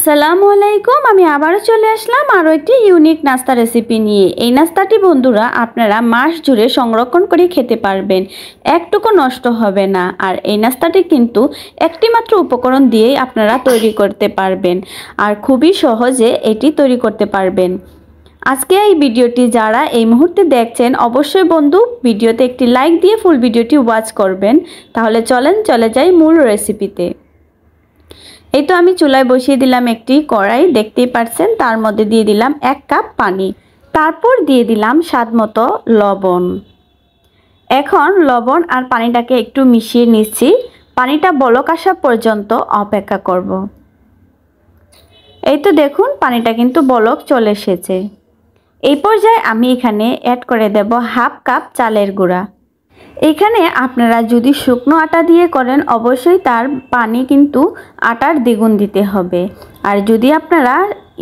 আসসালামু আলাইকুম। আমি আবারও চলে আসলাম আরও একটি ইউনিক নাস্তা রেসিপি নিয়ে। এই নাস্তাটি বন্ধুরা আপনারা মাস জুড়ে সংরক্ষণ করে খেতে পারবেন, একটুকু নষ্ট হবে না। আর এই নাস্তাটি কিন্তু একটি মাত্র উপকরণ দিয়েই আপনারা তৈরি করতে পারবেন, আর খুবই সহজে এটি তৈরি করতে পারবেন। আজকে এই ভিডিওটি যারা এই মুহূর্তে দেখছেন, অবশ্যই বন্ধু ভিডিওতে একটি লাইক দিয়ে ফুল ভিডিওটি ওয়াচ করবেন। তাহলে চলে যাই মূল রেসিপিতে। এই তো আমি চুলায় বসিয়ে দিলাম একটি কড়াই, দেখতেই পাচ্ছেন। তার মধ্যে দিয়ে দিলাম 1 কাপ পানি, তারপর দিয়ে দিলাম স্বাদমতো লবণ। এখন লবণ আর পানিটাকে একটু মিশিয়ে নিচ্ছি। পানিটা বলক আসা পর্যন্ত অপেক্ষা করব। এই তো দেখুন পানিটা কিন্তু বলক চলে এসেছে। এই পর্যায়ে আমি এখানে অ্যাড করে দেব 1/2 কাপ চালের গুঁড়া। এখানে আপনারা যদি শুকনো আটা দিয়ে করেন, অবশ্যই তার পানি কিন্তু আটার দ্বিগুণ দিতে হবে। আর যদি আপনারা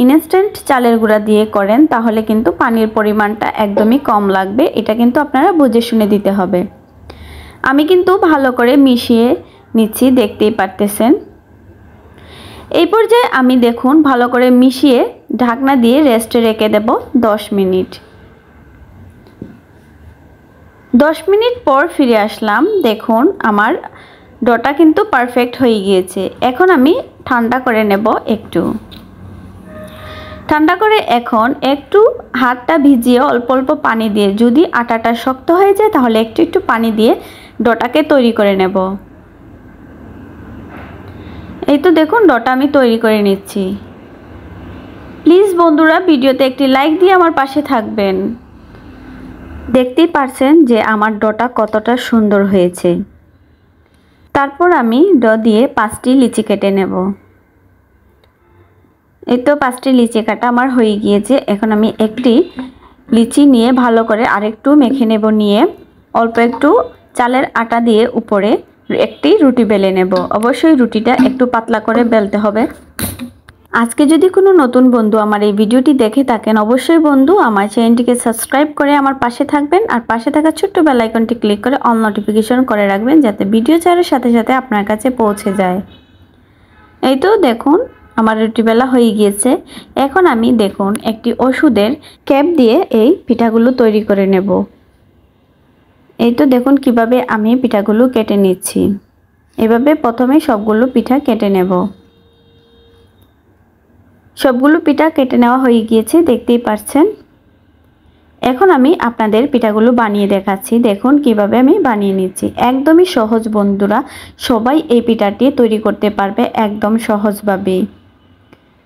ইনস্ট্যান্ট চালের গুঁড়া দিয়ে করেন, তাহলে কিন্তু পানির পরিমাণটা একদমই কম লাগবে। এটা কিন্তু আপনারা বুঝে শুনে দিতে হবে। আমি কিন্তু ভালো করে মিশিয়ে নিচ্ছি, দেখতেই পারতেছেন। এই পর্যায়ে আমি দেখুন ভালো করে মিশিয়ে ঢাকনা দিয়ে রেস্টে রেখে দেব 10 মিনিট। 10 মিনিট পর ফিরে আসলাম। দেখুন আমার ডোটা কিন্তু পারফেক্ট হয়ে গিয়েছে। এখন আমি ঠান্ডা করে নেব। একটু ঠান্ডা করে এখন একটু হাতটা ভিজিয়ে অল্প অল্প পানি দিয়ে, যদি আটাটা শক্ত হয়ে যায় তাহলে একটু একটু পানি দিয়ে ডোটাকে তৈরি করে নেব। এই তো দেখুন ডোটা আমি তৈরি করে নিচ্ছি। প্লিজ বন্ধুরা ভিডিওতে একটি লাইক দিয়ে আমার পাশে থাকবেন। দেখতেই পারছেন যে আমার ডোটা কতটা সুন্দর হয়েছে। তারপর আমি ডো দিয়ে 5টি লিচি কেটে নেব। এই তো 5টি লিচি কাটা আমার হয়ে গিয়েছে। এখন আমি একটি লিচি নিয়ে ভালো করে আরেকটু মেখে নেব। নিয়ে অল্প একটু চালের আটা দিয়ে উপরে একটি রুটি বেলে নেব। অবশ্যই রুটিটা একটু পাতলা করে বেলতে হবে। আজকে যদি কোনো নতুন বন্ধু আমার এই ভিডিওটি দেখে থাকেন, অবশ্যই বন্ধু আমার চ্যানেলটিকে সাবস্ক্রাইব করে আমার পাশে থাকবেন। আর পাশে থাকা ছোট্ট বেল আইকনটি ক্লিক করে অল নোটিফিকেশন করে রাখবেন, যাতে ভিডিও ছাড়ার সাথে সাথে আপনার কাছে পৌঁছে যায়। এই তো দেখুন আমার রুটি বেলা হয়ে গিয়েছে। এখন আমি দেখুন একটি ওষুধের ক্যাপ দিয়ে এই পিঠাগুলো তৈরি করে নেব। এই তো দেখুন কিভাবে আমি পিঠাগুলো কেটে নিচ্ছি। এভাবে প্রথমে সবগুলো পিঠা কেটে নেব। সবগুলো পিঠা কেটে নেওয়া হয়ে গিয়েছে, দেখতেই পাচ্ছেন। এখন আমি আপনাদের পিঠাগুলো বানিয়ে দেখাচ্ছি। দেখুন কিভাবে আমি বানিয়ে নিচ্ছি। একদমই সহজ বন্ধুরা, সবাই এই পিঠাটি তৈরি করতে পারবে একদম সহজভাবে।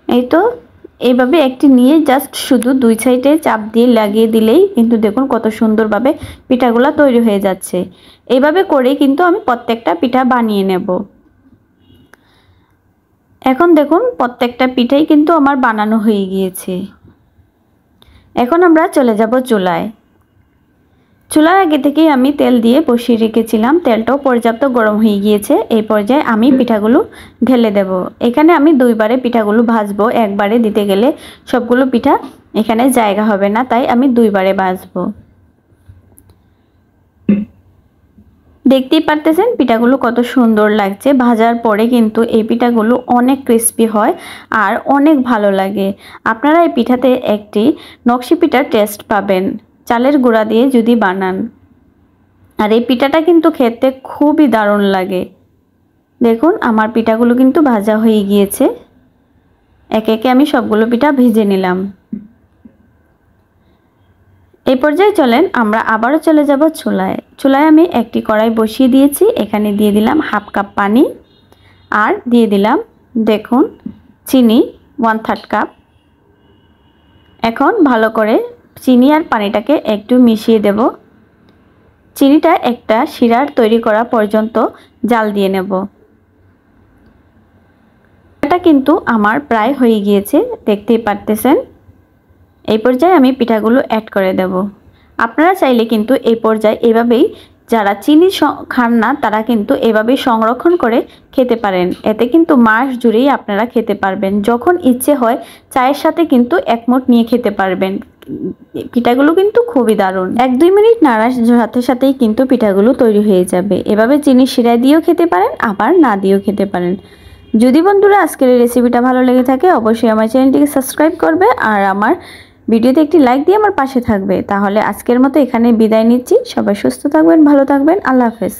এই তো এইভাবে একটি নিয়ে জাস্ট শুধু 2 সাইডে চাপ দিয়ে লাগিয়ে দিলেই কিন্তু দেখুন কত সুন্দরভাবে পিঠাগুলো তৈরি হয়ে যাচ্ছে। এইভাবে করে কিন্তু আমি প্রত্যেকটা পিঠা বানিয়ে নেব। এখন দেখুন প্রত্যেকটা পিঠাই কিন্তু আমার বানানো হয়ে গিয়েছে। এখন আমরা চলে যাব চুলায়। চুলার আগে থেকেই আমি তেল দিয়ে বসিয়ে রেখেছিলাম। তেলটাও পর্যাপ্ত গরম হয়ে গিয়েছে। এই পর্যায়ে আমি পিঠাগুলো ঢেলে দেব। এখানে আমি 2 বারে পিঠাগুলো ভাজবো। একবারে দিতে গেলে সবগুলো পিঠা এখানে জায়গা হবে না, তাই আমি 2 বারে ভাজবো। দেখতেই পারতেছেন পিঠাগুলো কত সুন্দর লাগছে। ভাজার পরে কিন্তু এই পিঠাগুলো অনেক ক্রিস্পি হয় আর অনেক ভালো লাগে। আপনারা এই পিঠাতে একটি নকশি পিঠার টেস্ট পাবেন চালের গুঁড়া দিয়ে যদি বানান। আর এই পিঠাটা কিন্তু খেতে খুবই দারুণ লাগে। দেখুন আমার পিঠাগুলো কিন্তু ভাজা হয়ে গিয়েছে। একে একে আমি সবগুলো পিঠা ভেজে নিলাম। এই পর্যায়ে চলেন আমরা আবারও চলে যাব চুলায়। চুলায় আমি একটি কড়াই বসিয়ে দিয়েছি। এখানে দিয়ে দিলাম 1/2 কাপ পানি, আর দিয়ে দিলাম দেখুন চিনি 1/3 কাপ। এখন ভালো করে চিনি আর পানিটাকে একটু মিশিয়ে দেব। চিনিটা একটা শিরার তৈরি করা পর্যন্ত জাল দিয়ে নেব। এটা কিন্তু আমার প্রায় হয়ে গিয়েছে, দেখতেই পারতেছেন। এই পর্যায়ে আমি পিঠাগুলো অ্যাড করে দেব। আপনারা চাইলে কিন্তু এই পর্যায়ে এভাবেই, যারা চিনি খান না তারা কিন্তু এভাবেই সংরক্ষণ করে খেতে পারেন। এতে কিন্তু মাস জুড়েই আপনারা খেতে পারবেন। যখন ইচ্ছে হয় চায়ের সাথে কিন্তু একমুঠ নিয়ে খেতে পারবেন। পিঠাগুলো কিন্তু খুবই দারুণ। 1-2 মিনিট নাড়ার সাথে সাথেই কিন্তু পিঠাগুলো তৈরি হয়ে যাবে। এভাবে চিনি শিরা দিয়েও খেতে পারেন, আবার না দিয়েও খেতে পারেন। যদি বন্ধুরা আজকের এই রেসিপিটা ভালো লেগে থাকে অবশ্যই আমার চ্যানেলটিকে সাবস্ক্রাইব করবে আর আমার ভিডিওতে একটি লাইক দিয়ে আমার পাশে থাকবে। তাহলে আজকের মতো এখানে বিদায় নিচ্ছি। সবাই সুস্থ থাকবেন, ভালো থাকবেন। আল্লাহ হাফেজ।